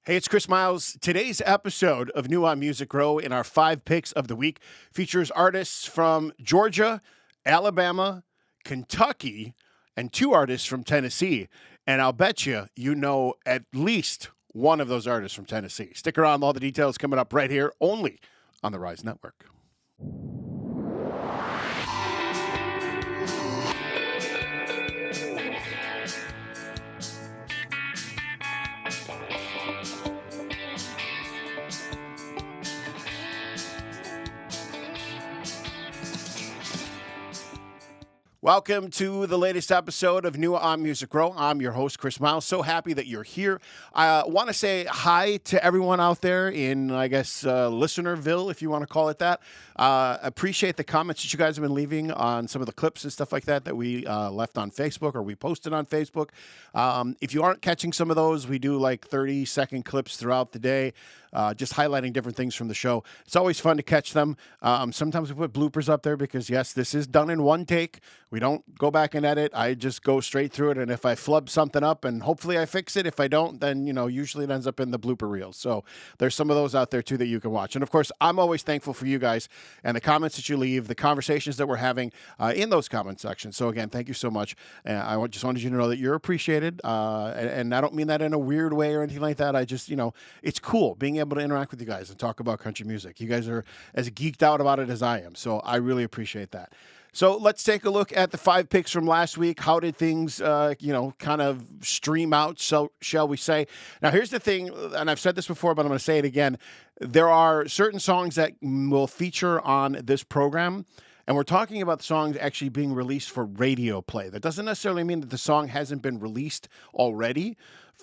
Hey, it's Chris Miles. Today's episode of New on Music Row in our 5 picks of the week features artists from Georgia, Alabama, Kentucky, and 2 artists from Tennessee. And I'll bet you know at least one of those artists from Tennessee. Stick around, all the details coming up right here, only on the Rise Network. Welcome to the latest episode of New on Music Row. I'm your host, Chris Miles. So happy that you're here. I want to say hi to everyone out there in, I guess, Listenerville, if you want to call it that. Appreciate the comments that you guys have been leaving on some of the clips and stuff like that we left on Facebook or we posted on Facebook. If you aren't catching some of those, we do like 30-second clips throughout the day. Just highlighting different things from the show. It's always fun to catch them. Sometimes we put bloopers up there because, yes, this is done in one take. We don't go back and edit. I just go straight through it, and if I flub something up, and hopefully I fix it. If I don't, then, usually it ends up in the blooper reels. So there's some of those out there, too, that you can watch. And, of course, I'm always thankful for you guys and the comments that you leave, the conversations that we're having in those comment sections. So, again, thank you so much. I just wanted you to know that you're appreciated, and I don't mean that in a weird way or anything like that. I just, it's cool being able to interact with you guys and talk about country music. You guys are as geeked out about it as I am, so I really appreciate that. So let's take a look at the 5 picks from last week. How did things, kind of stream out, so shall we say? Now, here's the thing, and I've said this before, but I'm going to say it again. There are certain songs that will feature on this program, and we're talking about the songs actually being released for radio play. That doesn't necessarily mean that the song hasn't been released already.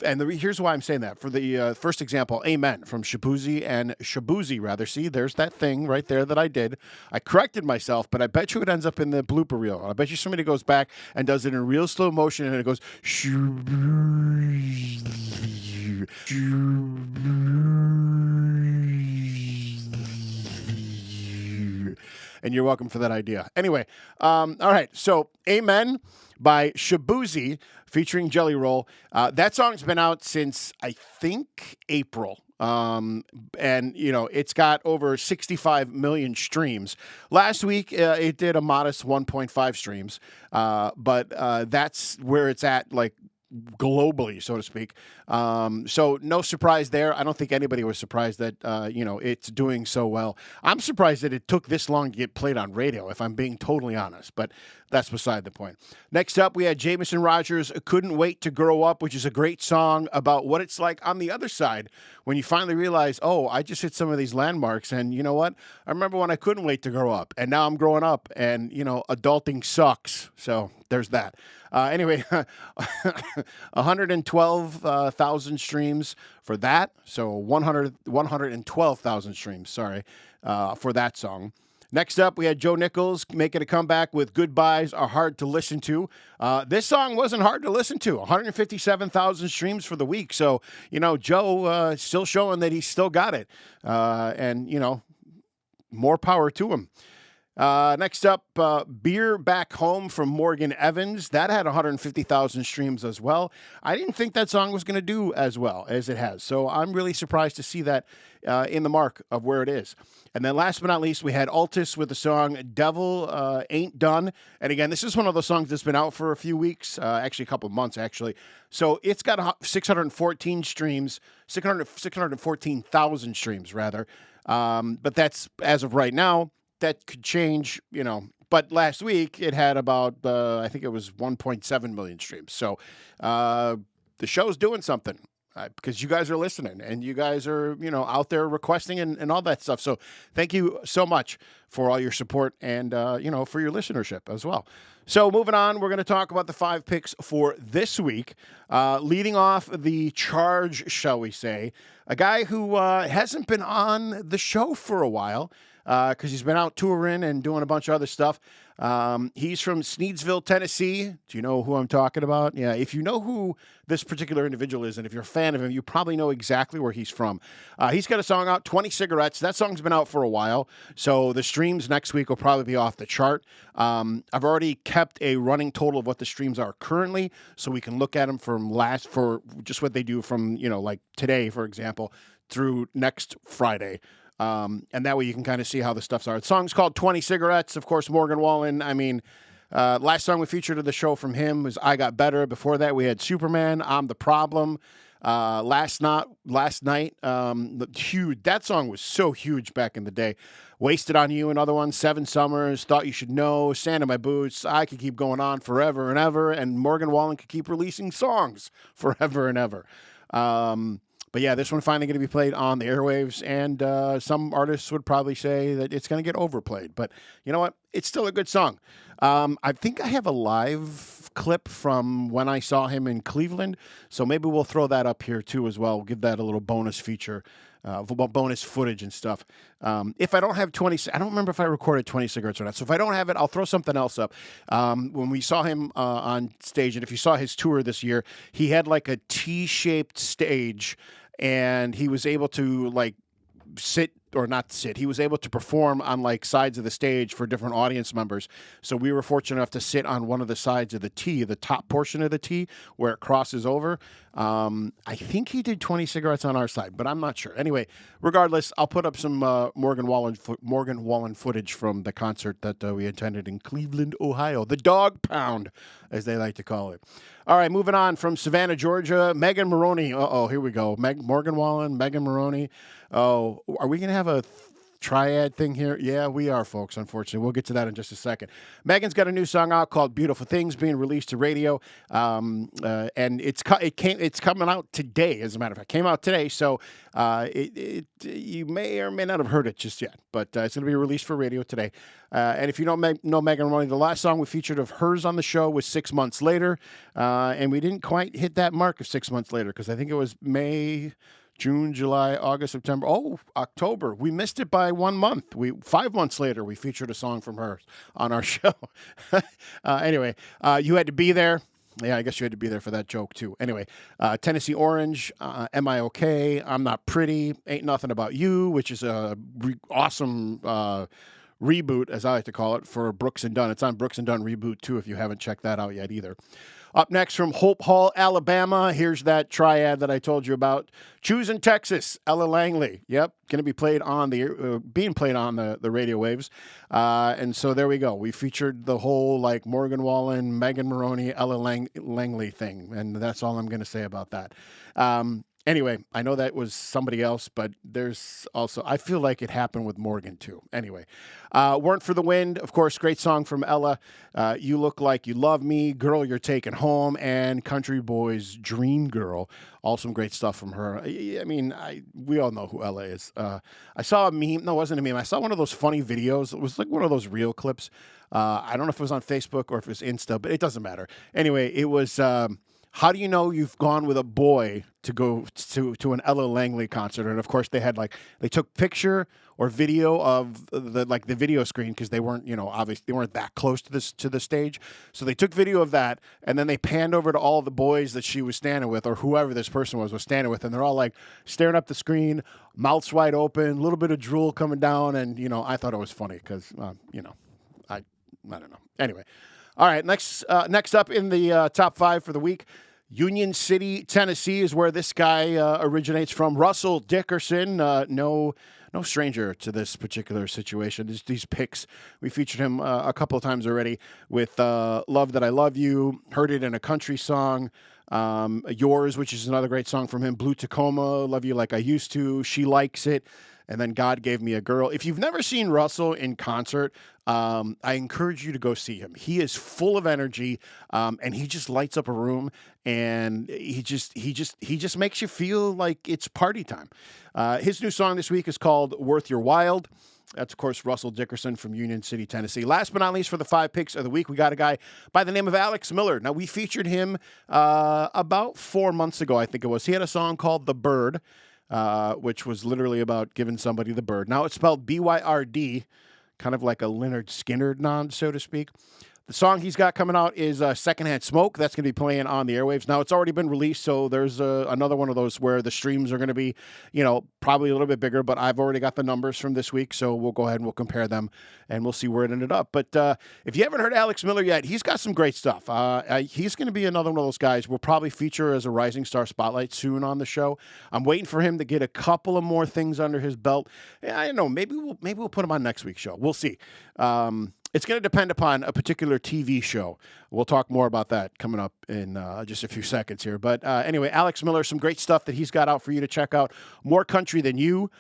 And here's why I'm saying that. For the first example, Amen from Shabuzi, rather. See, there's that thing right there that I did. I corrected myself, but I bet you it ends up in the blooper reel. I bet you somebody goes back and does it in real slow motion, and it goes, and you're welcome for that idea. Anyway, all right, so Amen by Shabuzi featuring Jelly Roll. That song's been out since, I think, April. And, it's got over 65 million streams. Last week, it did a modest 1.5 streams, but that's where it's at, like, globally, so to speak. So no surprise there. I don't think anybody was surprised that, it's doing so well. I'm surprised that it took this long to get played on radio, if I'm being totally honest, but that's beside the point. Next up, we had Jameson Rogers' Couldn't Wait to Grow Up, which is a great song about what it's like on the other side when you finally realize, oh, I just hit some of these landmarks, and you know what? I remember when I couldn't wait to grow up, and now I'm growing up, and, adulting sucks. So there's that. Anyway, 112,000 streams for that. So 112,000 streams, for that song. Next up, we had Joe Nichols making a comeback with Goodbyes Are Hard to Listen To. This song wasn't hard to listen to. 157,000 streams for the week. So, Joe still showing that he's still got it. And, more power to him. Next up, Beer Back Home from Morgan Evans. That had 150,000 streams as well. I didn't think that song was going to do as well as it has. So I'm really surprised to see that in the mark of where it is. And then last but not least, we had Altus with the song Devil Ain't Done. And again, this is one of those songs that's been out for a few weeks, actually a couple of months, actually. So it's got 614 streams, 614,000 streams, rather. But that's, as of right now, that could change, but last week it had about, I think it was 1.7 million streams. So the show's doing something because you guys are listening and you guys are, out there requesting and all that stuff. So thank you so much for all your support and, for your listenership as well. So moving on, we're going to talk about the 5 picks for this week. Leading off the charge, shall we say, a guy who hasn't been on the show for a while. Because he's been out touring and doing a bunch of other stuff. He's from Sneedsville, Tennessee. Do you know who I'm talking about? Yeah, if you know who this particular individual is, and if you're a fan of him, you probably know exactly where he's from. He's got a song out, 20 Cigarettes. That song's been out for a while. So the streams next week will probably be off the chart. I've already kept a running total of what the streams are currently, so we can look at them for just what they do from, like today, for example, through next Friday. And that way you can kind of see how the stuffs are. The song's called 20 Cigarettes. Of course, Morgan Wallen. I mean, last song we featured of the show from him was I Got Better. Before that, we had Superman, I'm the Problem. Last night, huge. That song was so huge back in the day. Wasted on You, another one. 7 Summers, Thought You Should Know, Sand in My Boots. I could keep going on forever and ever, and Morgan Wallen could keep releasing songs forever and ever. But yeah, this one finally going to be played on the airwaves, and some artists would probably say that it's going to get overplayed. But you know what? It's still a good song. I think I have a live clip from when I saw him in Cleveland, so maybe we'll throw that up here too as well. We'll give that a little bonus feature, bonus footage and stuff. If I don't have 20, I don't remember if I recorded 20 Cigarettes or not. So if I don't have it, I'll throw something else up. When we saw him on stage, and if you saw his tour this year, he had like a T-shaped stage, and he was able to he was able to perform on like sides of the stage for different audience members. So we were fortunate enough to sit on one of the sides of the T, the top portion of the T where it crosses over. I think he did 20 Cigarettes on our side, but I'm not sure. Anyway, regardless, I'll put up some Morgan Wallen footage from the concert that we attended in Cleveland, Ohio, the Dog Pound, as they like to call it. All right, moving on from Savannah, Georgia, Megan Moroney. Here we go. Morgan Wallen, Megan Moroney. Oh, are we going to have a triad thing here? Yeah, we are, folks, unfortunately. We'll get to that in just a second. Megan's got a new song out called Beautiful Things being released to radio, and it's coming out today, as a matter of fact. It came out today, so you may or may not have heard it just yet, but it's going to be released for radio today. And if you don't know Megan Moroney, the last song we featured of hers on the show was 6 months later, and we didn't quite hit that mark of 6 months later because I think it was May, June, July, August, September. October. We missed it by 1 month. 5 months later, we featured a song from her on our show. Anyway, you had to be there. Yeah, I guess you had to be there for that joke, too. Anyway, Tennessee Orange, Am I Okay? I'm Not Pretty, Ain't Nothing About You, which is a awesome reboot, as I like to call it, for Brooks and Dunn. It's on Brooks and Dunn Reboot, too, if you haven't checked that out yet either. Up next from Hope Hall, Alabama, here's that triad that I told you about. Choosing Texas, Ella Langley. Yep, going to be played on being played on the radio waves. And so there we go. We featured the whole like Morgan Wallen, Megan Moroney, Ella Langley thing, and that's all I'm going to say about that. Anyway, I know that was somebody else, but there's also, I feel like it happened with Morgan too. Anyway, Weren't for the Wind, of course, great song from Ella. You Look Like You Love Me, Girl You're Taking Home, and Country Boy's Dream Girl. All some great stuff from her. I mean, we all know who Ella is. I saw a meme. No, it wasn't a meme. I saw one of those funny videos. It was like one of those reel clips. I don't know if it was on Facebook or if it was Insta, but it doesn't matter. Anyway, it was... how do you know you've gone with a boy to go to an Ella Langley concert? And of course, they took picture or video of the video screen because they weren't, obviously they weren't that close to the stage. So they took video of that, and then they panned over to all the boys that she was standing with, or whoever this person was standing with, and they're all like staring up the screen, mouths wide open, a little bit of drool coming down, and I thought it was funny because I don't know. Anyway. All right, next up in the top 5 for the week, Union City, Tennessee is where this guy originates from. Russell Dickerson, no stranger to this particular situation. These picks, we featured him a couple of times already with Love That I Love You, Heard It in a Country Song, Yours, which is another great song from him, Blue Tacoma, Love You Like I Used to, She Likes It, and then God Gave Me a Girl. If you've never seen Russell in concert, I encourage you to go see him. He is full of energy, and he just lights up a room, and he just makes you feel like it's party time. His new song this week is called Worth Your While. That's, of course, Russell Dickerson from Union City, Tennessee. Last but not least, for the 5 picks of the week, we got a guy by the name of Alex Miller. Now, we featured him about 4 months ago, I think it was. He had a song called The Bird, which was literally about giving somebody the bird. Now, it's spelled B-Y-R-D, kind of like a Leonard Skinner nod, so to speak. The song he's got coming out is Secondhand Smoke. That's going to be playing on the airwaves. Now, it's already been released, so there's another one of those where the streams are going to be, probably a little bit bigger, but I've already got the numbers from this week, so we'll go ahead and we'll compare them, and we'll see where it ended up. But if you haven't heard Alex Miller yet, he's got some great stuff. He's going to be another one of those guys we'll probably feature as a Rising Star Spotlight soon on the show. I'm waiting for him to get a couple of more things under his belt. I don't know, maybe we'll put him on next week's show. We'll see. It's going to depend upon a particular TV show. We'll talk more about that coming up in just a few seconds here. But anyway, Alex Miller, some great stuff that he's got out for you to check out. More Country Than You.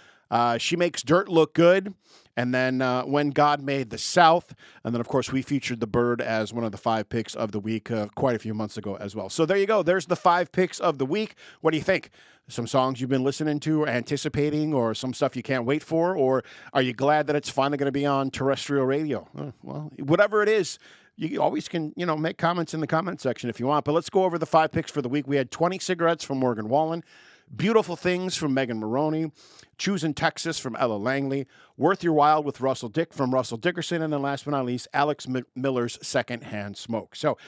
She Makes Dirt Look Good. And then When God Made the South. And then, of course, we featured The Bird as one of the 5 picks of the week quite a few months ago as well. So there you go. There's the 5 picks of the week. What do you think? Some songs you've been listening to or anticipating, or some stuff you can't wait for? Or are you glad that it's finally going to be on terrestrial radio? Well, whatever it is, you always can, make comments in the comment section if you want. But let's go over the 5 picks for the week. We had 20 Cigarettes from Morgan Wallen. Beautiful Things from Megan Moroney, Choosing Texas from Ella Langley, Worth Your While with Russell Dick from Russell Dickerson, and then last but not least, Alex Miller's Secondhand Smoke. So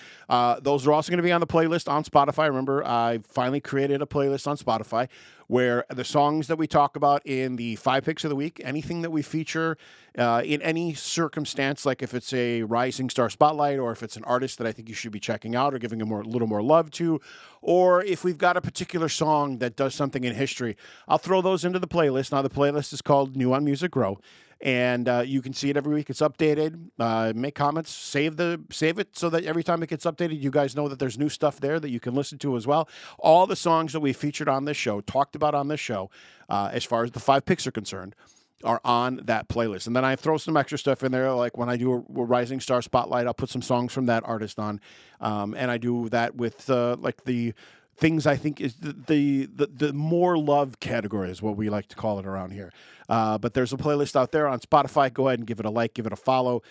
those are also going to be on the playlist on Spotify. Remember, I finally created a playlist on Spotify where the songs that we talk about in the 5 picks of the week, anything that we feature in any circumstance, like if it's a Rising Star Spotlight or if it's an artist that I think you should be checking out or giving a little more love to, or if we've got a particular song that does something in history, I'll throw those into the playlist. Now, the playlist is called New on Music Grow, and you can see it every week. It's updated. Make comments. Save it so that every time it gets updated, you guys know that there's new stuff there that you can listen to as well. All the songs that we featured on this show, talked about on this show, as far as the 5 picks are concerned, are on that playlist. And then I throw some extra stuff in there, like when I do a Rising Star Spotlight, I'll put some songs from that artist on, and I do that with like the things I think is the more love category is what we like to call it around here. But there's a playlist out there on Spotify. Go ahead and give it a like, give it a follow.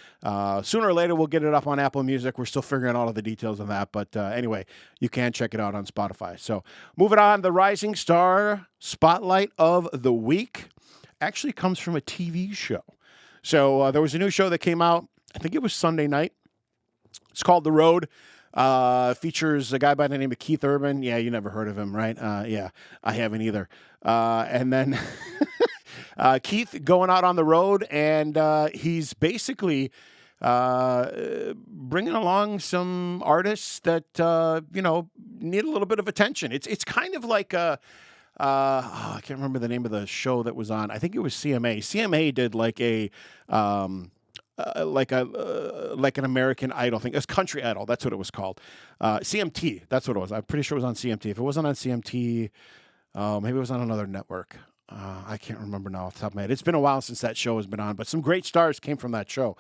Sooner or later, we'll get it up on Apple Music. We're still figuring out all of the details on that. But anyway, you can check it out on Spotify. So moving on, the Rising Star Spotlight of the Week actually comes from a TV show. So there was a new show that came out, I think it was Sunday night. It's called The Road. Features a guy by the name of Keith Urban. Yeah, you never heard of him, right? Yeah, I haven't either. And then Keith going out on the road, and he's basically bringing along some artists that, need a little bit of attention. It's kind of like I can't remember the name of the show that was on. I think it was CMA. CMA did like like an American Idol thing. It was Country Idol. That's what it was called. CMT. That's what it was. I'm pretty sure it was on CMT. If it wasn't on CMT, maybe it was on another network. I can't remember now off the top of my head. It's been a while since that show has been on, but some great stars came from that show.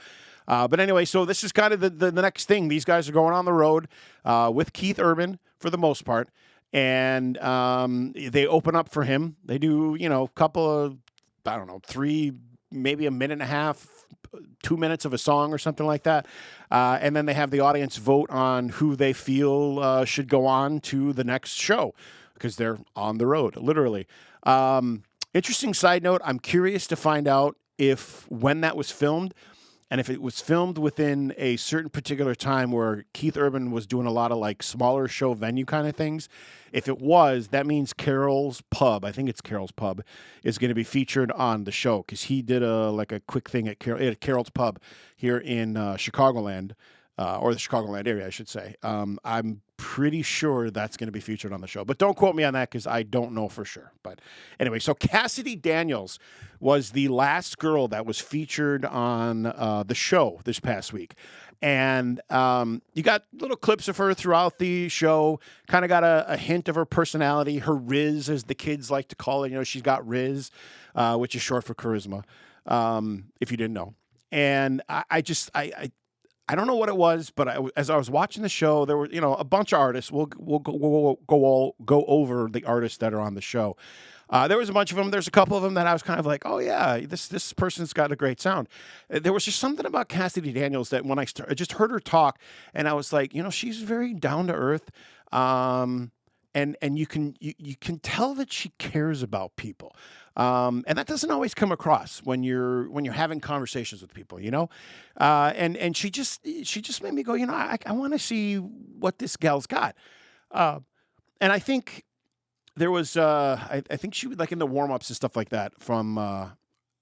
But anyway, so this is kind of the next thing. These guys are going on the road with Keith Urban for the most part. And they open up for him. They do, a couple of, 3, maybe a minute and a half, 2 minutes of a song or something like that. And then they have the audience vote on who they feel should go on to the next show because they're on the road, literally. Interesting side note, I'm curious to find out when that was filmed. And if it was filmed within a certain particular time where Keith Urban was doing a lot of like smaller show venue kind of things, if it was, that means Carol's Pub, I think it's Carol's Pub, is going to be featured on the show because he did a quick thing at Carol's Pub here in Chicagoland, or the Chicagoland area, I should say. I'm pretty sure that's going to be featured on the show, but don't quote me on that because I don't know for sure. But anyway, so Cassidy Daniels was the last girl that was featured on the show this past week. And you got little clips of her throughout the show, kind of got a hint of her personality, her riz, as the kids like to call it. She's got riz, which is short for charisma, if you didn't know. And I don't know what it was, but as I was watching the show, there were a bunch of artists. We'll go over the artists that are on the show. There was a bunch of them. There's a couple of them that I was kind of like, oh yeah, this person's got a great sound. There was just something about Cassidy Daniels that when I just heard her talk, and I was like, she's very down to earth. And and you can tell that she cares about people, and that doesn't always come across when you're having conversations with people, and she just made me go, I want to see what this gal's got, uh, and I think there was I think she like in the warm ups and stuff like that from.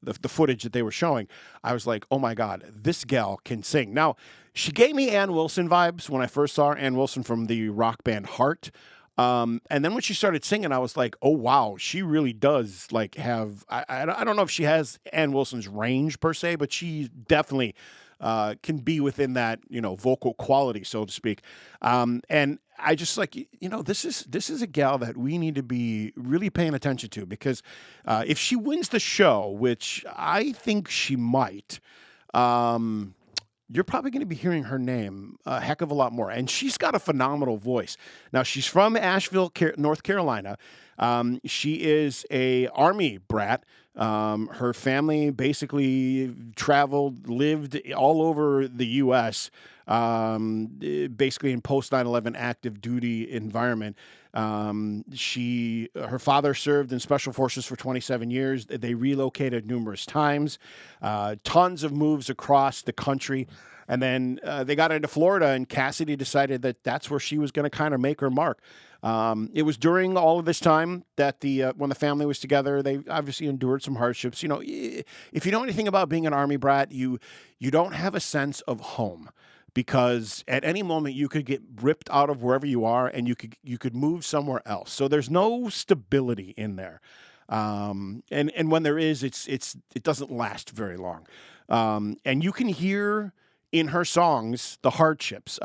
The footage that they were showing, I was like, oh my God, this gal can sing. Now, she gave me Ann Wilson vibes when I first saw her, Ann Wilson from the rock band Heart. And then when she started singing, I was like, oh wow, she really does like have, I don't know if she has Ann Wilson's range per se, but she definitely can be within that, vocal quality, so to speak. And I just like, this is a gal that we need to be really paying attention to, because if she wins the show, which I think she might, you're probably going to be hearing her name a heck of a lot more. And she's got a phenomenal voice. Now, she's from Asheville, North Carolina. She is a Army brat. Her family basically traveled, lived all over the U.S., basically in post 9/11 active duty environment. Her father served in special forces for 27 years. They relocated numerous times, tons of moves across the country. And then they got into Florida, and Cassidy decided that that's where she was going to kind of make her mark. It was during all of this time that when the family was together, they obviously endured some hardships. If you know anything about being an Army brat, you don't have a sense of home, because at any moment you could get ripped out of wherever you are, and you could move somewhere else. So there's no stability in there. And when there is, it doesn't last very long. And you can hear in her songs the hardships.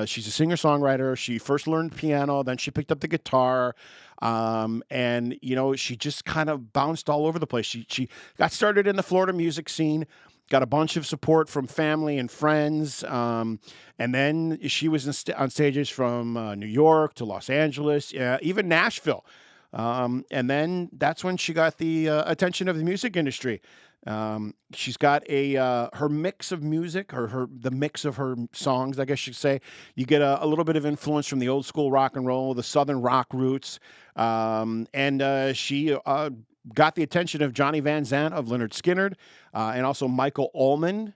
She's a singer-songwriter. She first learned piano, then she picked up the guitar. And she just kind of bounced all over the place. She got started in the Florida music scene, got a bunch of support from family and friends. And then she was on stages from New York to Los Angeles, even Nashville. And then that's when she got the attention of the music industry. She's got her mix of music, the mix of her songs, I guess you could say. You get a little bit of influence from the old school rock and roll, the Southern rock roots. And she got the attention of Johnny Van Zant of Lynyrd Skynyrd, and also Michael Ullman,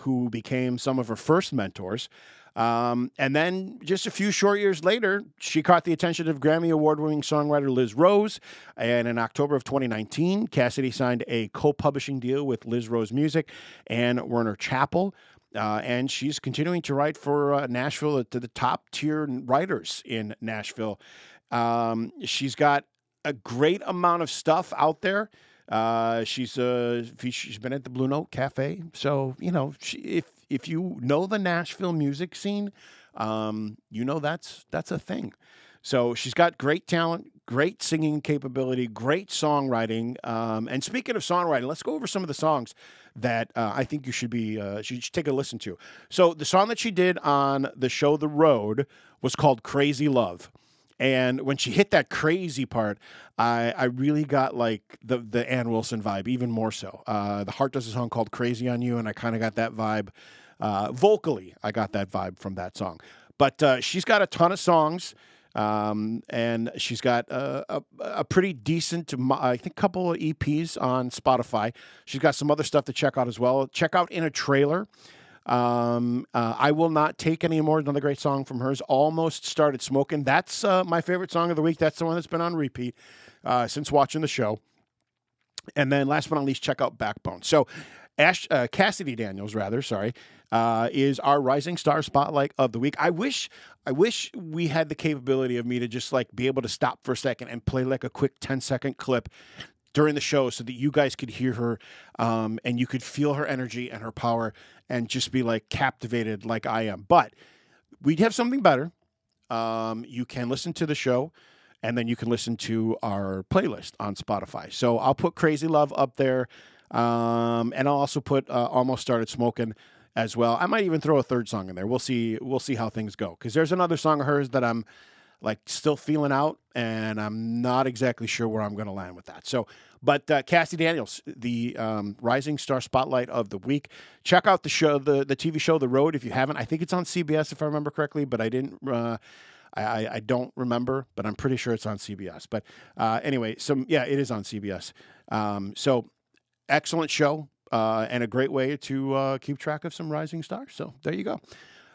who became some of her first mentors. And then just a few short years later, she caught the attention of Grammy Award-winning songwriter Liz Rose. And in October of 2019, Cassidy signed a co-publishing deal with Liz Rose Music and Werner Chappell. And she's continuing to write for Nashville, to the top-tier writers in Nashville. She's got a great amount of stuff out there. She's been at the Blue Note Cafe. So, if you know the Nashville music scene, that's a thing. So she's got great talent, great singing capability, great songwriting. And speaking of songwriting, let's go over some of the songs that I think you should take a listen to. So the song that she did on the show The Road was called Crazy Love. And when she hit that crazy part, I really got like the Ann Wilson vibe, even more so. The Heart does a song called Crazy on You, and I kind of got that vibe. Vocally, I got that vibe from that song. But she's got a ton of songs, and she's got a pretty decent, I think, couple of EPs on Spotify. She's got some other stuff to check out as well. Check out In a Trailer. I Will Not Take Anymore, another great song from hers. Almost Started Smoking. That's my favorite song of the week. That's the one that's been on repeat since watching the show. And then last but not least, check out Backbone. So Cassidy Daniels, is our Rising Star Spotlight of the week. I wish we had the capability of me to just like be able to stop for a second and play like a quick 10-second clip during the show so that you guys could hear her and you could feel her energy and her power and just be like captivated like I am. But we'd have something better. You can listen to the show, and then you can listen to our playlist on Spotify. So I'll put Crazy Love up there, and I'll also put Almost Started Smoking as well. I might even throw a third song in there. We'll see how things go, because there's another song of hers that I'm like still feeling out, and I'm not exactly sure where I'm going to land with that. So, but Cassidy Daniels, the Rising Star Spotlight of the week. Check out the show, the TV show The Road, if you haven't. I think it's on CBS if I remember correctly, but I I don't remember, but I'm pretty sure it's on CBS. But anyway, it is on CBS. So excellent show and a great way to keep track of some rising stars. So there you go.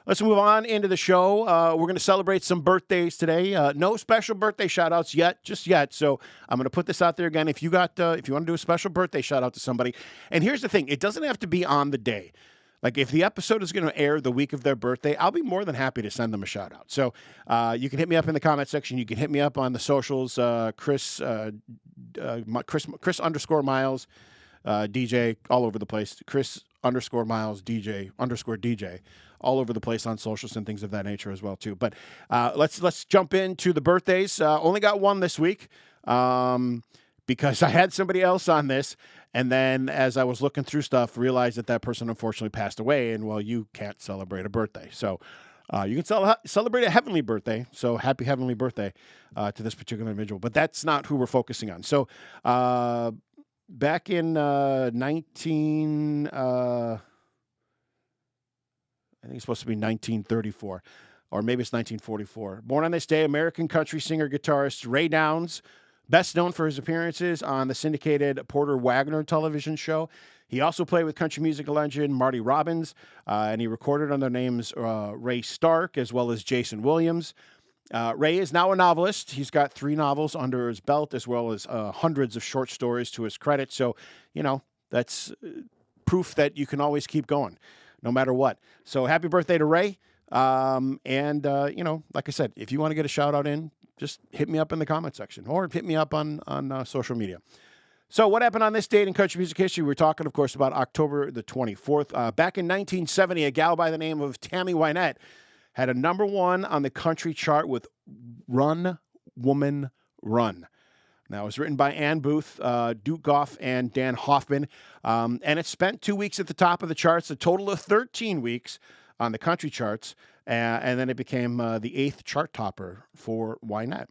Let's move on into the show. We're going to celebrate some birthdays today. No special birthday shout-outs just yet. So I'm going to put this out there again. If you want to do a special birthday shout-out to somebody, and here's the thing, it doesn't have to be on the day. Like if the episode is going to air the week of their birthday, I'll be more than happy to send them a shout-out. So you can hit me up in the comment section. You can hit me up on the socials, Chris underscore Miles, DJ, all over the place. Chris underscore Miles, DJ underscore DJ. All over the place on socials and things of that nature as well too. But let's jump into the birthdays. Only got one this week because I had somebody else on this, and then as I was looking through stuff, realized that person unfortunately passed away, and well, you can't celebrate a birthday, so you can celebrate a heavenly birthday. So happy heavenly birthday to this particular individual. But that's not who we're focusing on. So back in I think it's supposed to be 1934, or maybe it's 1944. Born on this day, American country singer-guitarist Ray Downs, best known for his appearances on the syndicated Porter Wagoner television show. He also played with country music legend Marty Robbins, and he recorded under names Ray Stark as well as Jason Williams. Ray is now a novelist. He's got 3 novels under his belt, as well as hundreds of short stories to his credit. So, that's proof that you can always keep going, no matter what. So happy birthday to Ray. And like I said, if you want to get a shout out in, just hit me up in the comment section or hit me up on social media. So what happened on this date in country music history? We're talking, of course, about October the 24th. Back in 1970, a gal by the name of Tammy Wynette had a #1 on the country chart with Run, Woman, Run. Now, it was written by Ann Booth, Duke Goff, and Dan Hoffman, and it spent 2 weeks at the top of the charts, a total of 13 weeks on the country charts, and then it became the 8th chart topper for Wynette.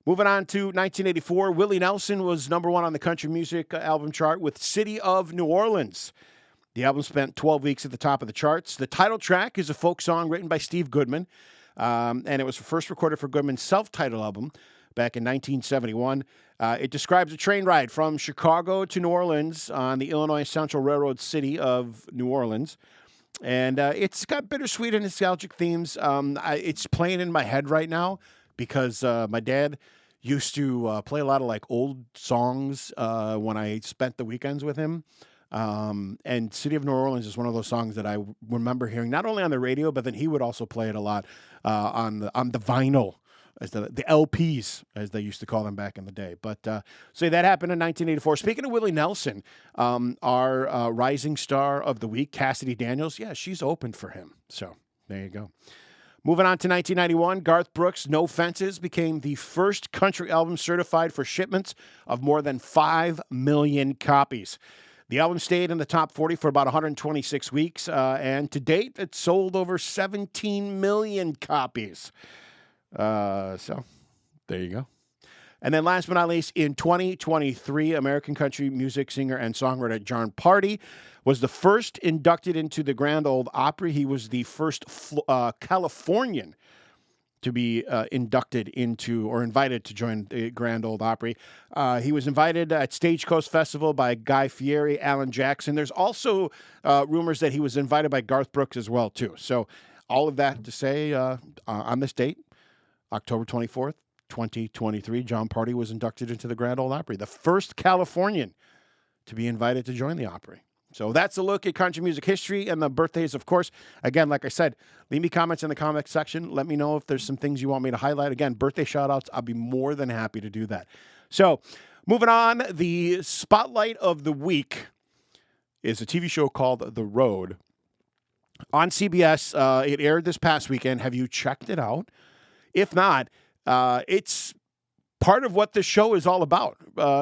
Moving on to 1984, Willie Nelson was #1 on the country music album chart with City of New Orleans. The album spent 12 weeks at the top of the charts. The title track is a folk song written by Steve Goodman, and it was first recorded for Goodman's self-titled album back in 1971. It describes a train ride from Chicago to New Orleans on the Illinois Central Railroad city of New Orleans. And it's got bittersweet and nostalgic themes. It's playing in my head right now because my dad used to play a lot of like old songs when I spent the weekends with him. And City of New Orleans is one of those songs that I remember hearing not only on the radio, but then he would also play it a lot on the vinyl, as the LPs, as they used to call them back in the day. But so that happened in 1984. Speaking of Willie Nelson, our rising star of the week, Cassidy Daniels, she's opened for him. So there you go. Moving on to 1991, Garth Brooks' No Fences became the first country album certified for shipments of more than 5 million copies. The album stayed in the top 40 for about 126 weeks, and to date, it sold over 17 million copies. So there you go. And then last but not least, in 2023, American country music singer and songwriter John Party was the first inducted into the Grand Ole Opry. He was the first Californian to be inducted into or invited to join the Grand Ole Opry. He was invited at Stagecoach Festival by Guy Fieri, Alan Jackson. There's also rumors that he was invited by Garth Brooks as well, too. So all of that to say on this date, October 24th, 2023, John Party was inducted into the Grand Ole Opry, the first Californian to be invited to join the Opry. So that's a look at country music history and the birthdays, of course. Again, like I said, leave me comments in the comment section. Let me know if there's some things you want me to highlight. Again, birthday shout-outs, I'll be more than happy to do that. So moving on, the spotlight of the week is a TV show called The Road. On CBS, it aired this past weekend. Have you checked it out? If not, it's part of what this show is all about,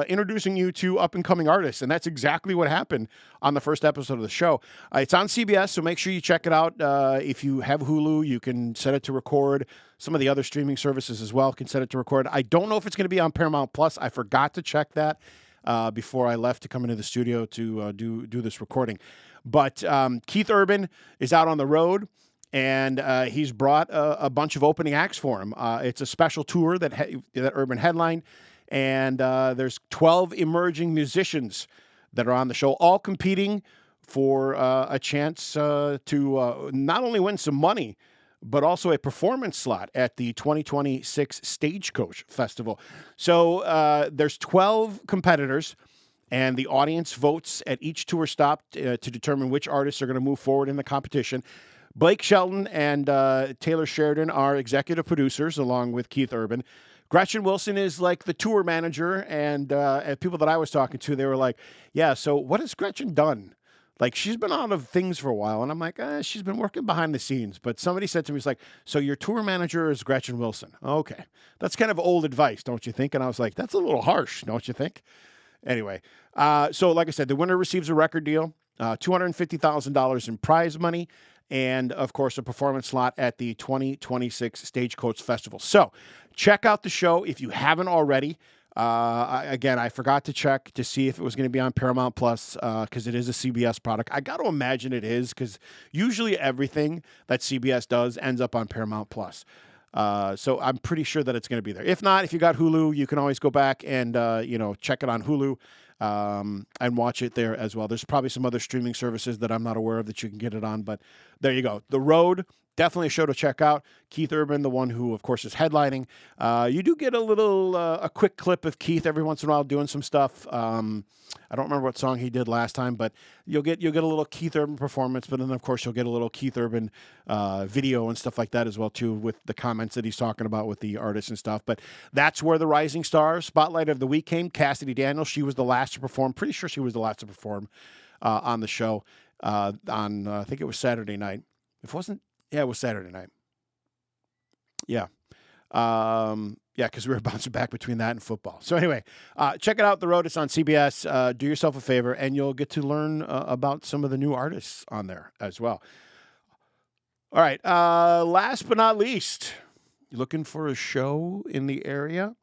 introducing you to up-and-coming artists, and that's exactly what happened on the first episode of the show. It's on CBS, so make sure you check it out. If you have Hulu, you can set it to record. Some of the other streaming services as well can set it to record. I don't know if it's going to be on Paramount Plus. I forgot to check that before I left to come into the studio to do this recording. But Keith Urban is out on the road. and he's brought a bunch of opening acts for him. It's a special tour that Urban headline, and there's 12 emerging musicians that are on the show, all competing for a chance to not only win some money, but also a performance slot at the 2026 Stagecoach Festival. So there's 12 competitors, and the audience votes at each tour stop to determine which artists are going to move forward in the competition. Blake Shelton and Taylor Sheridan are executive producers, along with Keith Urban. Gretchen Wilson is like the tour manager, and people that I was talking to, they were like, yeah, so what has Gretchen done? Like, she's been out of things for a while, and I'm like, she's been working behind the scenes. But somebody said to me, it's like, so your tour manager is Gretchen Wilson. Okay. That's kind of old advice, don't you think? And I was like, that's a little harsh, don't you think? Anyway, so like I said, the winner receives a record deal, $250,000 in prize money, and, of course, a performance slot at the 2026 Stagecoach Festival. So check out the show if you haven't already. Again, I forgot to check to see if it was going to be on Paramount Plus because it is a CBS product. I got to imagine it is, because usually everything that CBS does ends up on Paramount Plus. So I'm pretty sure that it's going to be there. If not, if you got Hulu, you can always go back and check it on Hulu and watch it there as well. There's probably some other streaming services that I'm not aware of that you can get it on, but there you go. The Road, definitely a show to check out. Keith Urban, the one who, of course, is headlining. You do get a quick clip of Keith every once in a while doing some stuff. I don't remember what song he did last time, but you'll get a little Keith Urban performance, but then, of course, you'll get a little Keith Urban video and stuff like that as well, too, with the comments that he's talking about with the artists and stuff. But that's where the Rising Star Spotlight of the Week came. Cassidy Daniels, she was the last to perform. Pretty sure she was the last to perform on the show on, I think it was Saturday night. If it wasn't, yeah, it was Saturday night. Yeah. Because we were bouncing back between that and football. So anyway, check it out. The Road is on CBS. Do yourself a favor, and you'll get to learn about some of the new artists on there as well. All right. Last but not least, you looking for a show in the area?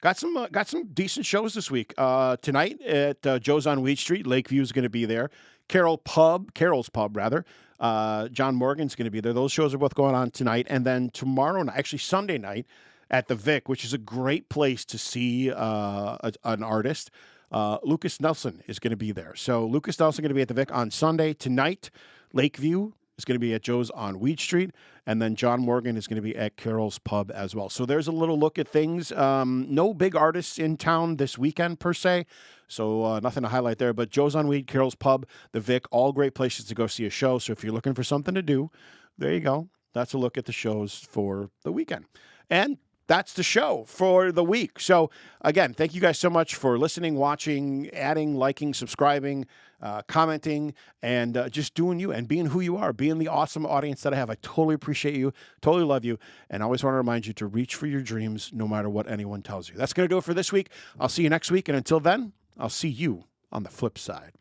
Got some decent shows this week. Tonight at Joe's on Weed Street, Lakeview is going to be there. Carol's Pub, John Morgan's going to be there. Those shows are both going on tonight. And then tomorrow night, actually Sunday night, at the Vic, which is a great place to see an artist. Lucas Nelson is going to be there. So Lucas Nelson going to be at the Vic on Sunday. Tonight, Lakeview is going to be at Joe's on Weed Street. And then John Morgan is going to be at Carol's Pub as well. So there's a little look at things. No big artists in town this weekend per se. So nothing to highlight there. But Joe's on Weed, Carol's Pub, the Vic, all great places to go see a show. So if you're looking for something to do, there you go. That's a look at the shows for the weekend. And that's the show for the week. So, again, thank you guys so much for listening, watching, adding, liking, subscribing, commenting, and just doing you and being who you are, being the awesome audience that I have. I totally appreciate you, totally love you, and I always want to remind you to reach for your dreams no matter what anyone tells you. That's going to do it for this week. I'll see you next week, and until then, I'll see you on the flip side.